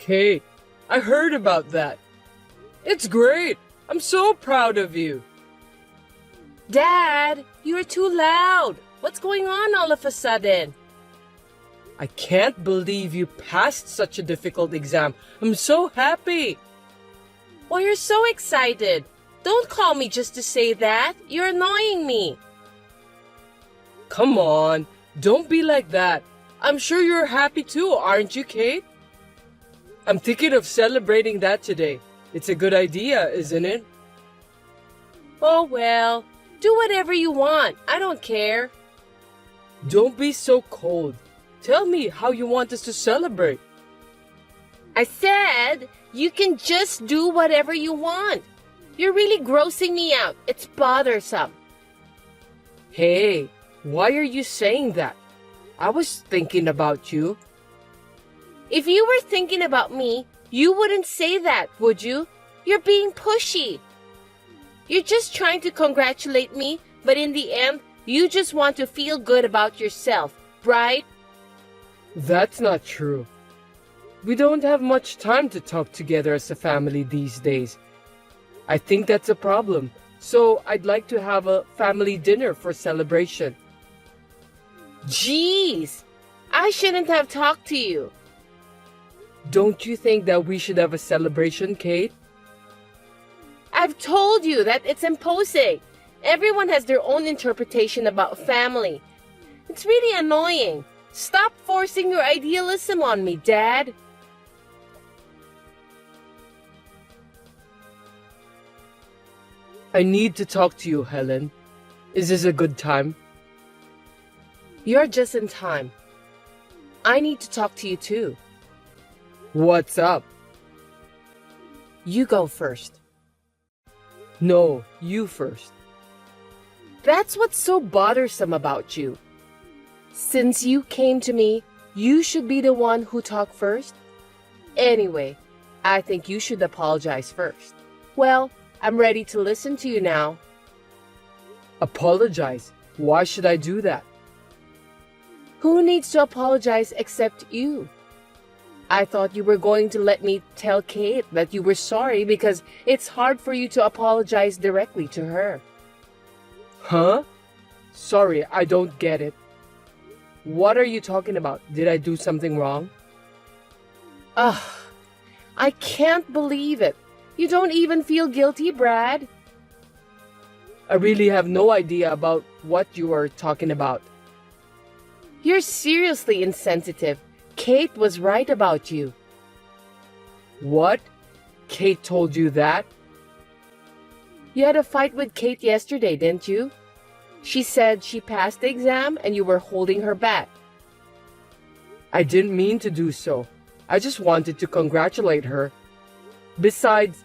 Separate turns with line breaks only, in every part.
Kate, I heard about that. It's great. I'm so proud of you.
Dad, you're too loud. What's going on all of a sudden?
I can't believe you passed such a difficult exam. I'm so happy.
Well, you're so excited. Don't call me just to say that. You're annoying me.
Come on, don't be like that. I'm sure you're happy too, aren't you, Kate? I'm thinking of celebrating that today. It's a good idea, isn't it?
Oh, well, do whatever you want. I don't care.
Don't be so cold. Tell me how you want us to celebrate.
I said you can just do whatever you want. You're really grossing me out. It's bothersome.
Hey, why are you saying that? I was thinking about you.
If you were thinking about me, you wouldn't say that, would you? You're being pushy. You're just trying to congratulate me, but in the end, you just want to feel good about yourself, right?
That's not true. We don't have much time to talk together as a family these days. I think that's a problem, so I'd like to have a family dinner for celebration.
Jeez, I shouldn't have talked to you.
Don't you think that we should have a celebration, Kate?
I've told you that it's imposing. Everyone has their own interpretation about family. It's really annoying. Stop forcing your idealism on me, Dad.
I need to talk to you, Helen. Is this a good time?
You're just in time. I need to talk to you too.
What's up?
You go first.
No, you first.
That's what's so bothersome about you. Since you came to me, you should be the one who talked first. Anyway, I think you should apologize first. Well, I'm ready to listen to you now.
Apologize? Why should I do that?
Who needs to apologize except you? I thought you were going to let me tell Kate that you were sorry because it's hard for you to apologize directly to her.
Huh? Sorry, I don't get it. What are you talking about? Did I do something wrong?
Ugh, I can't believe it. You don't even feel guilty, Brad.
I really have no idea about what you are talking about.
You're seriously insensitive. Kate was right about you.
What? Kate told you that?
You had a fight with Kate yesterday, didn't you? She said she passed the exam and you were holding her back.
I didn't mean to do so. I just wanted to congratulate her. Besides,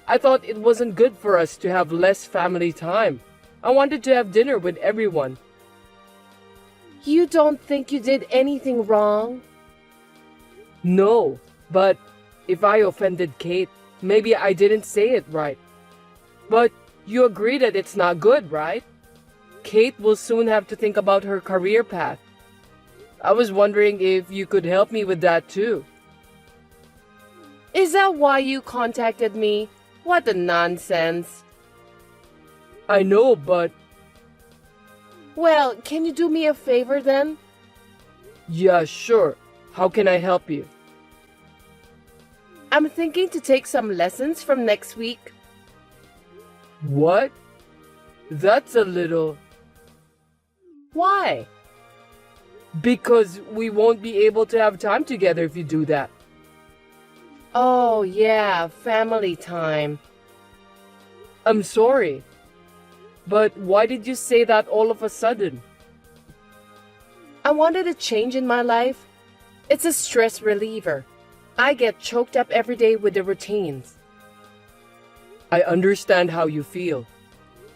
I thought it wasn't good for us to have less family time. I wanted to have dinner with everyone.
You don't think you did anything wrong?
No, but if I offended Kate, maybe I didn't say it right. But you agree that it's not good, right? Kate will soon have to think about her career path. I was wondering if you could help me with that too.
Is that why you contacted me? What a nonsense.
I know, but...
Well, can you do me a favor then?
Yeah, sure. How can I help you?
I'm thinking to take some lessons from next week.
What? That's a little...
Why?
Because we won't be able to have time together if you do that.
Oh, yeah, family time.
I'm sorry. But why did you say that all of a sudden?
I wanted a change in my life. It's a stress reliever. I get choked up every day with the routines.
I understand how you feel.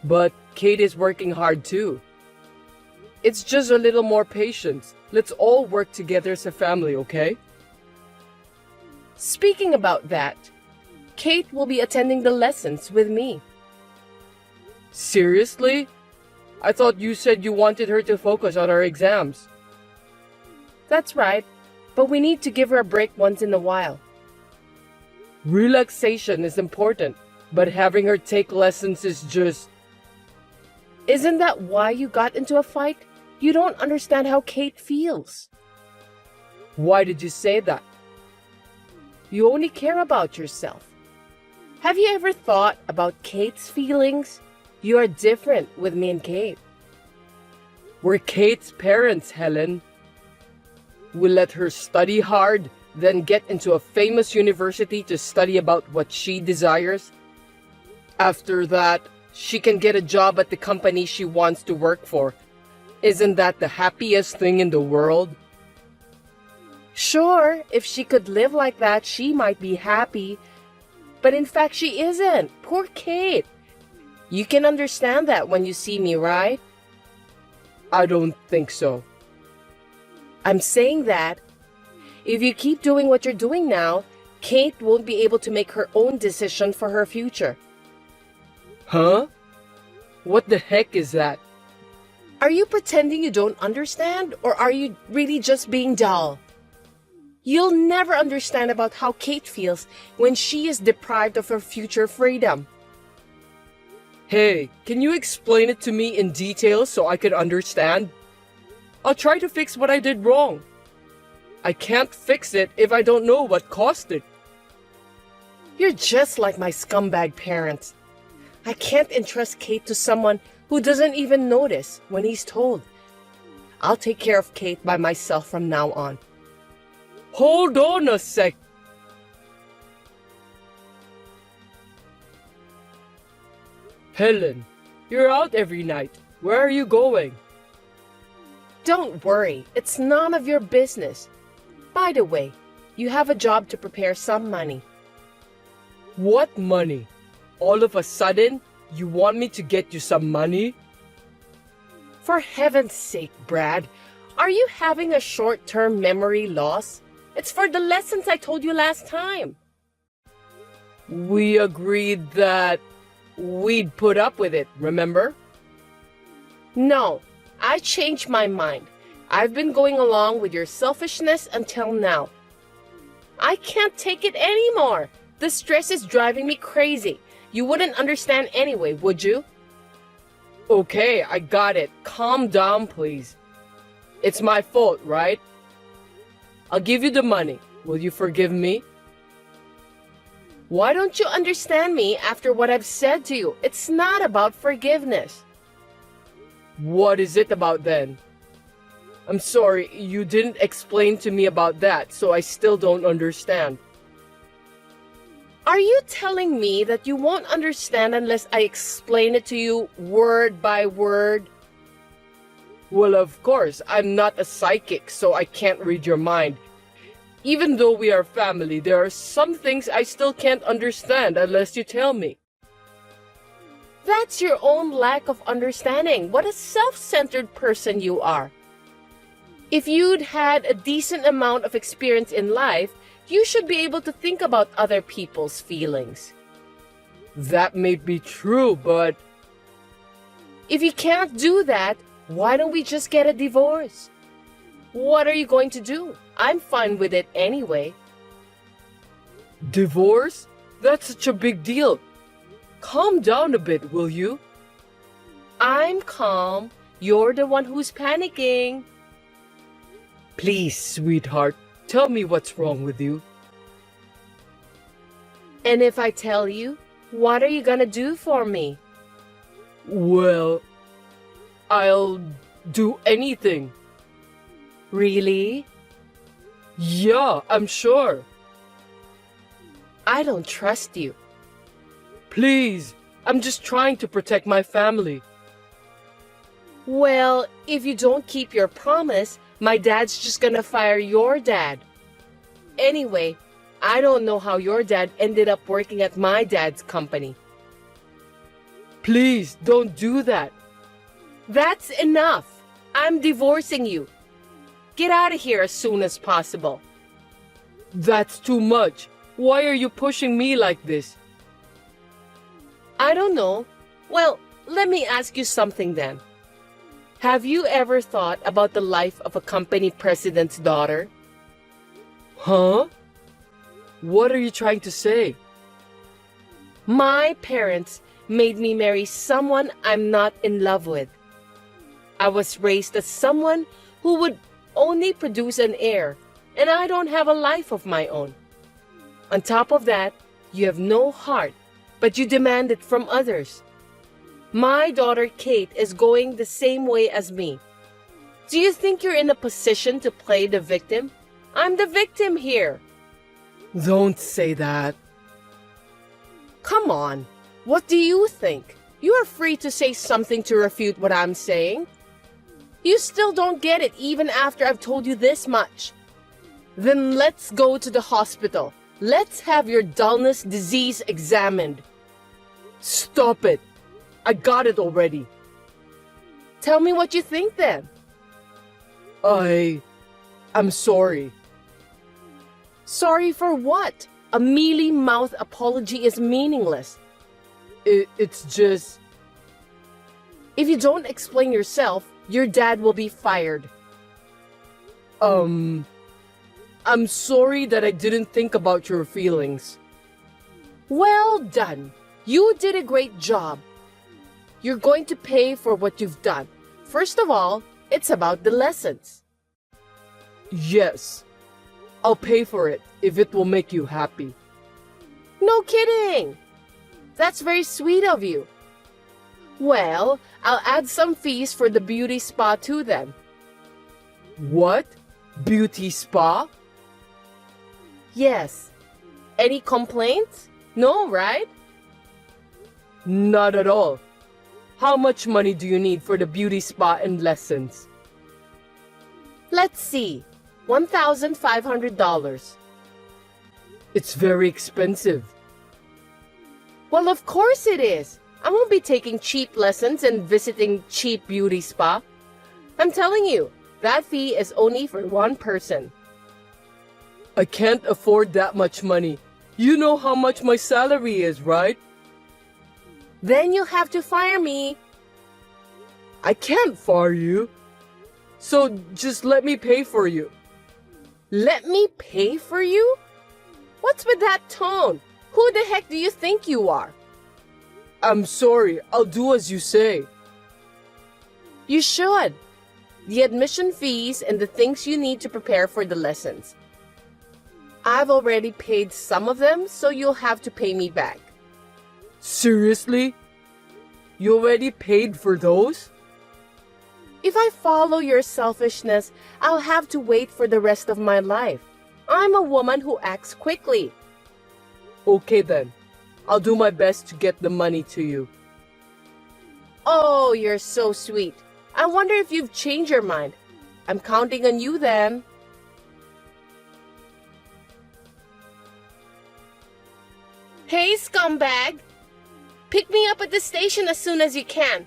But Kate is working hard too. It's just a little more patience. Let's all work together as a family, okay?
Speaking about that, Kate will be attending the lessons with me.
Seriously? I thought you said you wanted her to focus on her exams.
That's right, but we need to give her a break once in a while.
Relaxation is important, but having her take lessons is just...
Isn't that why you got into a fight? You don't understand how Kate feels.
Why did you say that?
You only care about yourself. Have you ever thought about Kate's feelings? You are different with me and Kate.
We're Kate's parents, Helen. We let her study hard, then get into a famous university to study about what she desires. After that, she can get a job at the company she wants to work for. Isn't that the happiest thing in the world?
Sure, if she could live like that, she might be happy. But in fact, she isn't. Poor Kate. You can understand that when you see me, right?
I don't think so.
I'm saying that if you keep doing what you're doing now, Kate won't be able to make her own decision for her future.
Huh? What the heck is that?
Are you pretending you don't understand, or are you really just being dull? You'll never understand about how Kate feels when she is deprived of her future freedom.
Hey, can you explain it to me in detail so I can understand? I'll try to fix what I did wrong. I can't fix it if I don't know what caused it.
You're just like my scumbag parents. I can't entrust Kate to someone who doesn't even notice when he's told. I'll take care of Kate by myself from now on.
Hold on a sec. Helen, you're out every night. Where are you going?
Don't worry, it's none of your business. By the way, you have a job to prepare some money.
What money? All of a sudden, you want me to get you some money?
For heaven's sake, Brad, are you having a short-term memory loss? It's for the lessons I told you last time.
We agreed that we'd put up with it, remember?
No, I changed my mind. I've been going along with your selfishness until now. I can't take it anymore. The stress is driving me crazy. You wouldn't understand anyway, would you?
Okay, I got it. Calm down, please. It's my fault, right? I'll give you the money. Will you forgive me?
Why don't you understand me after what I've said to you? It's not about forgiveness.
What is it about then? I'm sorry, you didn't explain to me about that, so I still don't understand.
Are you telling me that you won't understand unless I explain it to you word by word?
Well, of course, I'm not a psychic, so I can't read your mind. Even though we are family, there are some things I still can't understand unless you tell me.
That's your own lack of understanding. What a self-centered person you are. If you'd had a decent amount of experience in life, you should be able to think about other people's feelings.
That may be true, but...
If you can't do that, why don't we just get a divorce? What are you going to do? I'm fine with it anyway.
Divorce? That's such a big deal. Calm down a bit, will you?
I'm calm. You're the one who's panicking.
Please, sweetheart, tell me what's wrong with you.
And if I tell you, what are you gonna do for me?
Well, I'll do anything.
Really?
Yeah, I'm sure.
I don't trust you.
Please, I'm just trying to protect my family.
Well, if you don't keep your promise, my dad's just gonna fire your dad. Anyway, I don't know how your dad ended up working at my dad's company.
Please, don't do that.
That's enough. I'm divorcing you. Get out of here as soon as possible.
That's too much. Why are you pushing me like this?
I don't know. Well, let me ask you something then. Have you ever thought about the life of a company president's daughter?
Huh? What are you trying to say?
My parents made me marry someone I'm not in love with. I was raised as someone who would only produce an heir, and I don't have a life of my own. On top of that, you have no heart, but you demand it from others. My daughter Kate is going the same way as me. Do you think you're in a position to play the victim? I'm the victim here.
Don't say that.
Come on. What do you think? You are free to say something to refute what I'm saying. You still don't get it even after I've told you this much. Then let's go to the hospital. Let's have your dullness disease examined.
Stop it. I got it already.
Tell me what you think then.
I'm sorry.
Sorry for what? A mealy-mouthed apology is meaningless.
It's just...
If you don't explain yourself, your dad will be fired.
I'm sorry that I didn't think about your feelings.
Well done. You did a great job. You're going to pay for what you've done. First of all, it's about the lessons.
Yes. I'll pay for it if it will make you happy.
No kidding. That's very sweet of you. Well, I'll add some fees for the beauty spa too then.
What? Beauty spa?
Yes. Any complaints? No, right?
Not at all. How much money do you need for the beauty spa and lessons?
Let's see. $1,500.
It's very expensive.
Well, of course it is. I won't be taking cheap lessons and visiting cheap beauty spa. I'm telling you, that fee is only for one person.
I can't afford that much money. You know how much my salary is, right?
Then you'll have to fire me.
I can't fire you. So just let me pay for you.
Let me pay for you? What's with that tone? Who the heck do you think you are?
I'm sorry. I'll do as you say.
You should. The admission fees and the things you need to prepare for the lessons. I've already paid some of them, so you'll have to pay me back.
Seriously? You already paid for those?
If I follow your selfishness, I'll have to wait for the rest of my life. I'm a woman who acts quickly.
Okay then. I'll do my best to get the money to you.
Oh, you're so sweet. I wonder if you've changed your mind. I'm counting on you then. Hey, scumbag! Pick me up at the station as soon as you can.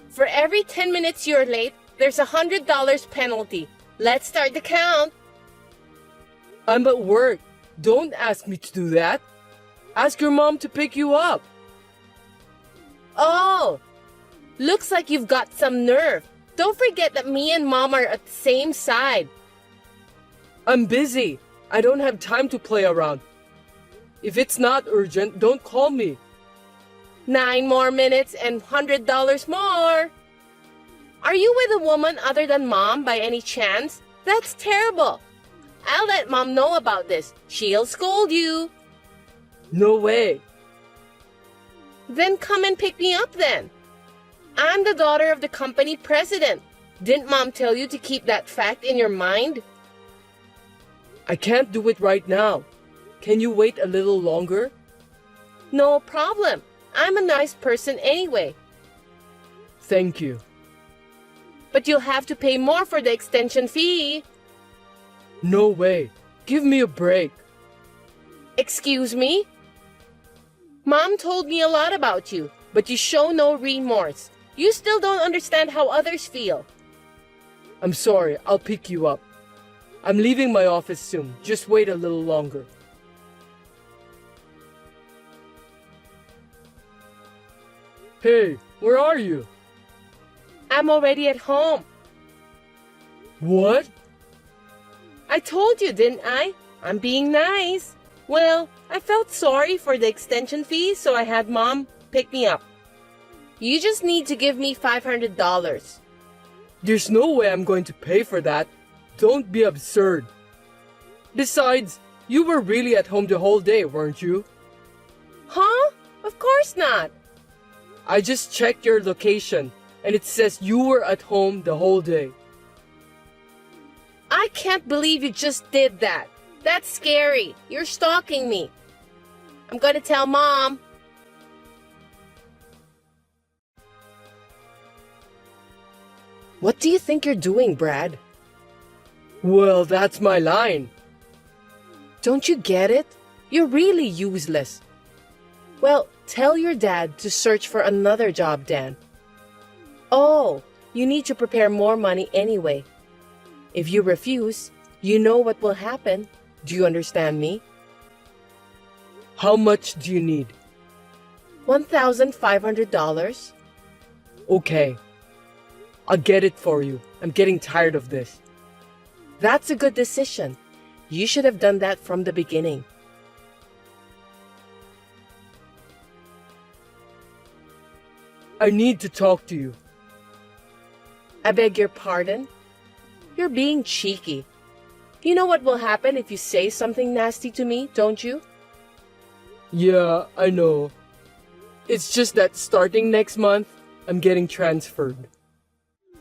For every 10 minutes you're late, there's $100 penalty. Let's start the count.
I'm at work. Don't ask me to do that. Ask your mom to pick you up.
Oh, looks like you've got some nerve. Don't forget that me and Mom are at the same side.
I'm busy. I don't have time to play around. If it's not urgent, don't call me.
9 more minutes and $100 more. Are you with a woman other than Mom by any chance? That's terrible. I'll let Mom know about this. She'll scold you.
No way.
Then come and pick me up then. I'm the daughter of the company president. Didn't Mom tell you to keep that fact in your mind?
I can't do it right now. Can you wait a little longer?
No problem. I'm a nice person anyway.
Thank you.
But you'll have to pay more for the extension fee.
No way. Give me a break.
Excuse me? Mom told me a lot about you, but you show no remorse. You still don't understand how others feel.
I'm sorry. I'll pick you up. I'm leaving my office soon. Just wait a little longer. Hey, where are you?
I'm already at home.
What?
I told you, didn't I? I'm being nice. Well, I felt sorry for the extension fee, so I had Mom pick me up. You just need to give me $500.
There's no way I'm going to pay for that. Don't be absurd. Besides, you were really at home the whole day, weren't you?
Huh? Of course not.
I just checked your location, and it says you were at home the whole day.
I can't believe you just did that. That's scary. You're stalking me. I'm gonna tell Mom. What do you think you're doing, Brad?
Well, that's my line.
Don't you get it? You're really useless. Well, tell your dad to search for another job, Dan. Oh, you need to prepare more money anyway. If you refuse, you know what will happen. Do you understand me?
How much do you need?
$1,500.
Okay. I'll get it for you. I'm getting tired of this.
That's a good decision. You should have done that from the beginning.
I need to talk to you.
I beg your pardon? You're being cheeky. You know what will happen if you say something nasty to me, don't you?
Yeah, I know. It's just that starting next month, I'm getting transferred.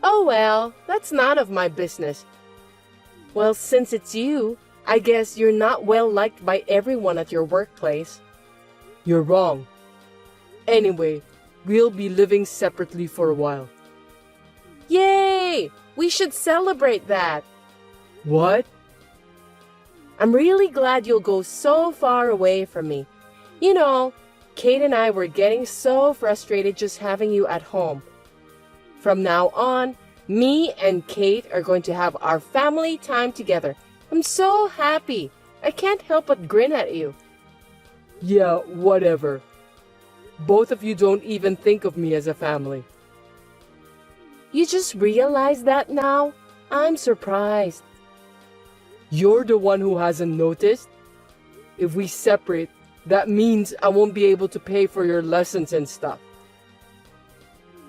Oh well, that's none of my business. Well, since it's you, I guess you're not well liked by everyone at your workplace.
You're wrong. Anyway, we'll be living separately for a while.
Yay! We should celebrate that.
What?
I'm really glad you'll go so far away from me. You know, Kate and I were getting so frustrated just having you at home. From now on, me and Kate are going to have our family time together. I'm so happy. I can't help but grin at you.
Yeah, whatever. Both of you don't even think of me as a family.
You just realize that now? I'm surprised.
You're the one who hasn't noticed? If we separate, that means I won't be able to pay for your lessons and stuff.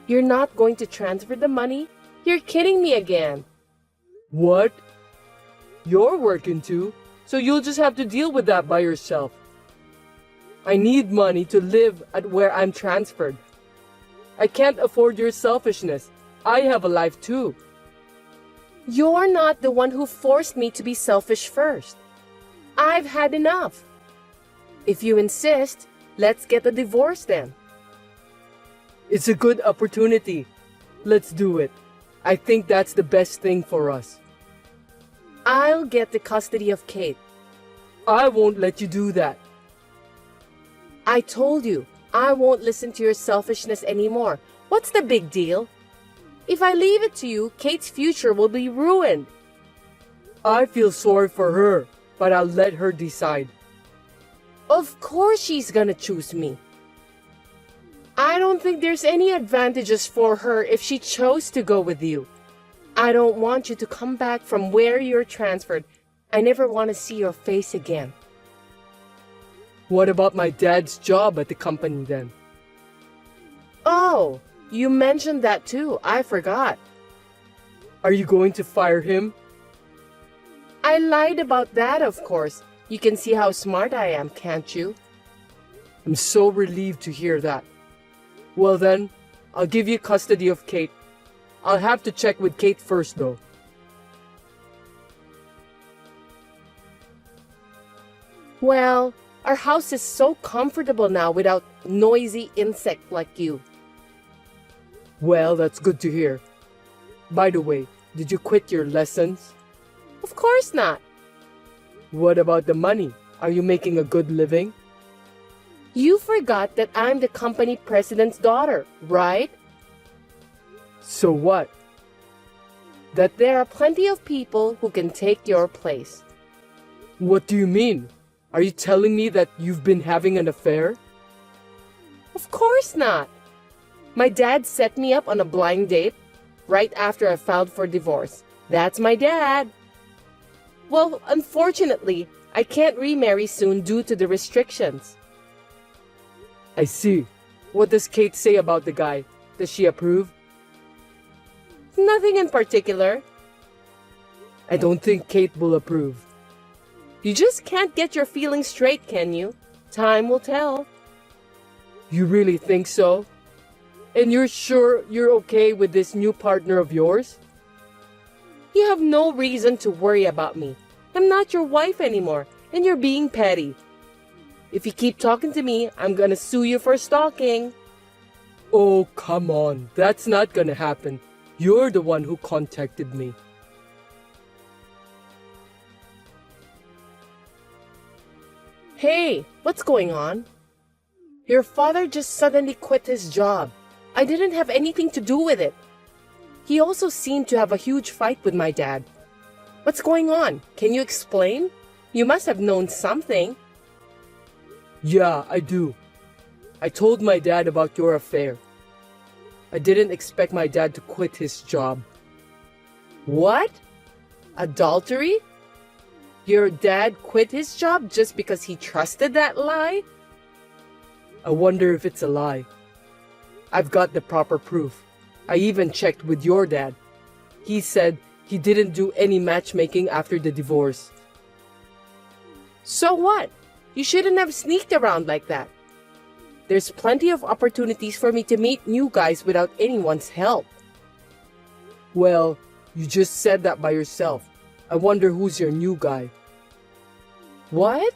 You're not going to transfer the money? You're kidding me again.
What? You're working too, so you'll just have to deal with that by yourself. I need money to live at where I'm transferred. I can't afford your selfishness. I have a life too.
You're not the one who forced me to be selfish first. I've had enough. If you insist, let's get a divorce then.
It's a good opportunity. Let's do it. I think that's the best thing for us.
I'll get the custody of Kate.
I won't let you do that.
I told you, I won't listen to your selfishness anymore. What's the big deal? If I leave it to you, Kate's future will be ruined.
I feel sorry for her, but I'll let her decide.
Of course she's gonna choose me. I don't think there's any advantages for her if she chose to go with you. I don't want you to come back from where you're transferred. I never want to see your face again.
What about my dad's job at the company then?
Oh, you mentioned that too. I forgot.
Are you going to fire him?
I lied about that, of course. You can see how smart I am, can't you?
I'm so relieved to hear that. Well then, I'll give you custody of Kate. I'll have to check with Kate first though.
Well, our house is so comfortable now without noisy insect like you.
Well, that's good to hear. By the way, did you quit your lessons?
Of course not.
What about the money? Are you making a good living?
You forgot that I'm the company president's daughter, right?
So what?
That there are plenty of people who can take your place.
What do you mean? Are you telling me that you've been having an affair?
Of course not. My dad set me up on a blind date right after I filed for divorce. That's my dad. Well, unfortunately, I can't remarry soon due to the restrictions.
I see. What does Kate say about the guy? Does she approve?
Nothing in particular.
I don't think Kate will approve.
You just can't get your feelings straight, can you? Time will tell.
You really think so? And you're sure you're okay with this new partner of yours?
You have no reason to worry about me. I'm not your wife anymore, and you're being petty. If you keep talking to me, I'm gonna sue you for stalking.
Oh, come on. That's not gonna happen. You're the one who contacted me.
Hey, what's going on? Your father just suddenly quit his job. I didn't have anything to do with it. He also seemed to have a huge fight with my dad. What's going on? Can you explain? You must have known something.
Yeah, I do. I told my dad about your affair. I didn't expect my dad to quit his job.
What? Adultery? Your dad quit his job just because he trusted that lie?
I wonder if it's a lie. I've got the proper proof. I even checked with your dad. He said he didn't do any matchmaking after the divorce.
So what? You shouldn't have sneaked around like that. There's plenty of opportunities for me to meet new guys without anyone's help.
Well, you just said that by yourself. I wonder who's your new guy.
What?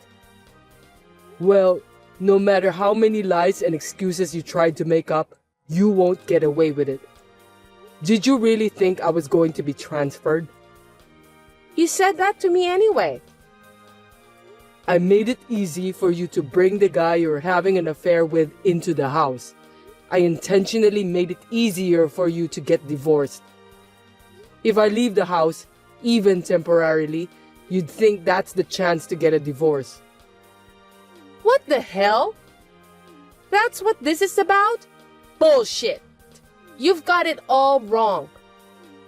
Well, no matter how many lies and excuses you tried to make up, you won't get away with it. Did you really think I was going to be transferred?
You said that to me anyway.
I made it easy for you to bring the guy you're having an affair with into the house. I intentionally made it easier for you to get divorced. If I leave the house, even temporarily, you'd think that's the chance to get a divorce.
What the hell? That's what this is about? Bullshit. You've got it all wrong.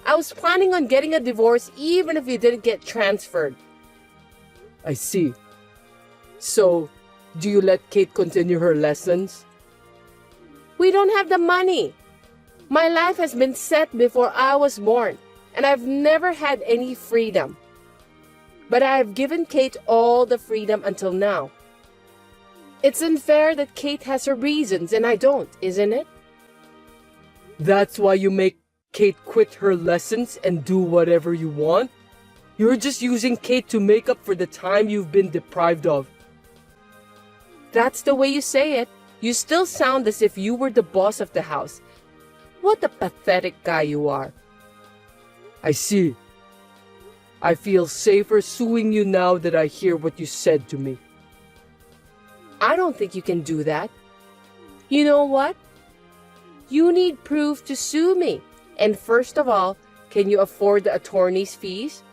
I was planning on getting a divorce even if you didn't get transferred.
I see. So, do you let Kate continue her lessons?
We don't have the money. My life has been set before I was born, and I've never had any freedom. But I have given Kate all the freedom until now. It's unfair that Kate has her reasons and I don't, isn't it?
That's why you make Kate quit her lessons and do whatever you want? You're just using Kate to make up for the time you've been deprived of.
That's the way you say it. You still sound as if you were the boss of the house. What a pathetic guy you are.
I see. I feel safer suing you now that I hear what you said to me.
I don't think you can do that. You know what? You need proof to sue me. And first of all, can you afford the attorney's fees?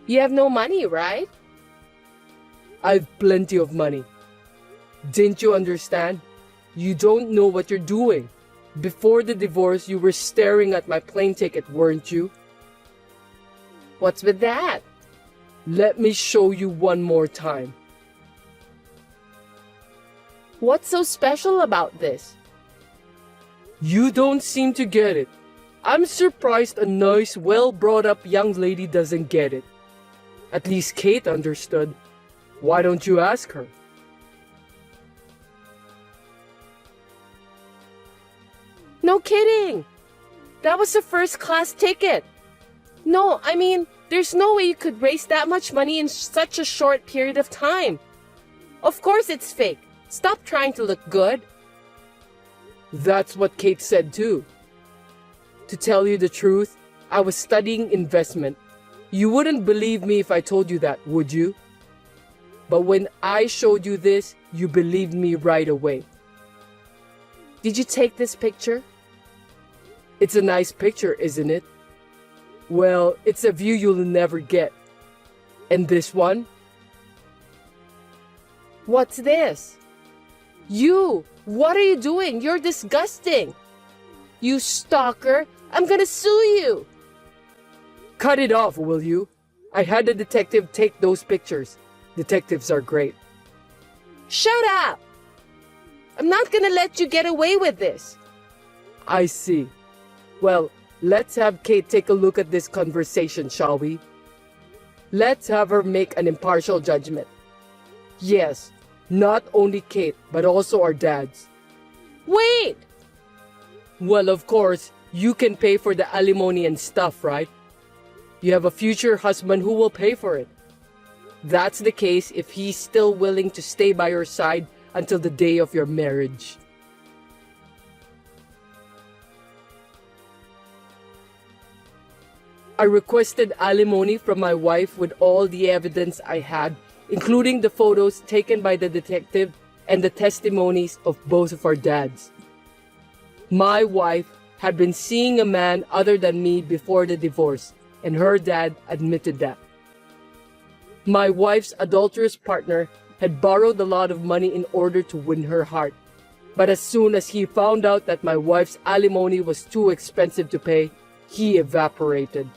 You have no money, right?
I've plenty of money. Didn't you understand? You don't know what you're doing. Before the divorce, you were staring at my plane ticket, weren't you?
What's with that?
Let me show you one more time.
What's so special about this?
You don't seem to get it. I'm surprised a nice, well-brought-up young lady doesn't get it. At least Kate understood. Why don't you ask her?
No kidding! That was a first-class ticket. No, I mean, there's no way you could raise that much money in such a short period of time. Of course it's fake. Stop trying to look good.
That's what Kate said too. To tell you the truth, I was studying investment. You wouldn't believe me if I told you that, would you? But when I showed you this, you believed me right away.
Did you take this picture?
It's a nice picture, isn't it? Well, it's a view you'll never get. And this one?
What's this? You! What are you doing? You're disgusting! You stalker! I'm gonna sue you!
Cut it off, will you? I had a detective take those pictures. Detectives are great.
Shut up! I'm not gonna let you get away with this.
I see. Well, let's have Kate take a look at this conversation, shall we? Let's have her make an impartial judgment. Yes, not only Kate, but also our dads.
Wait!
Well, of course, you can pay for the alimony and stuff, right? You have a future husband who will pay for it. That's the case if he's still willing to stay by your side until the day of your marriage. I requested alimony from my wife with all the evidence I had, including the photos taken by the detective and the testimonies of both of our dads. My wife had been seeing a man other than me before the divorce, and her dad admitted that. My wife's adulterous partner had borrowed a lot of money in order to win her heart. But as soon as he found out that my wife's alimony was too expensive to pay, he evaporated.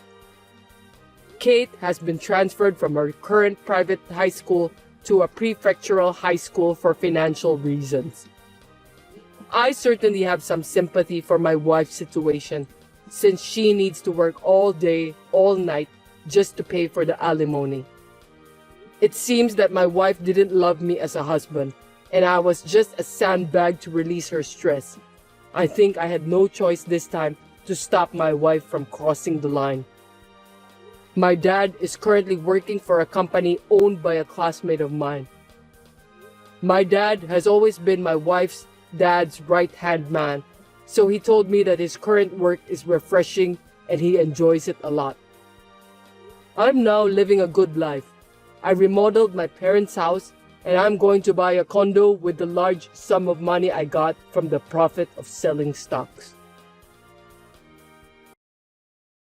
Kate has been transferred from her current private high school to a prefectural high school for financial reasons. I certainly have some sympathy for my wife's situation, since she needs to work all day, all night, just to pay for the alimony. It seems that my wife didn't love me as a husband, and I was just a sandbag to release her stress. I think I had no choice this time to stop my wife from crossing the line. My dad is currently working for a company owned by a classmate of mine. My dad has always been my wife's dad's right-hand man, so he told me that his current work is refreshing and he enjoys it a lot. I'm now living a good life. I remodeled my parents' house and I'm going to buy a condo with the large sum of money I got from the profit of selling stocks.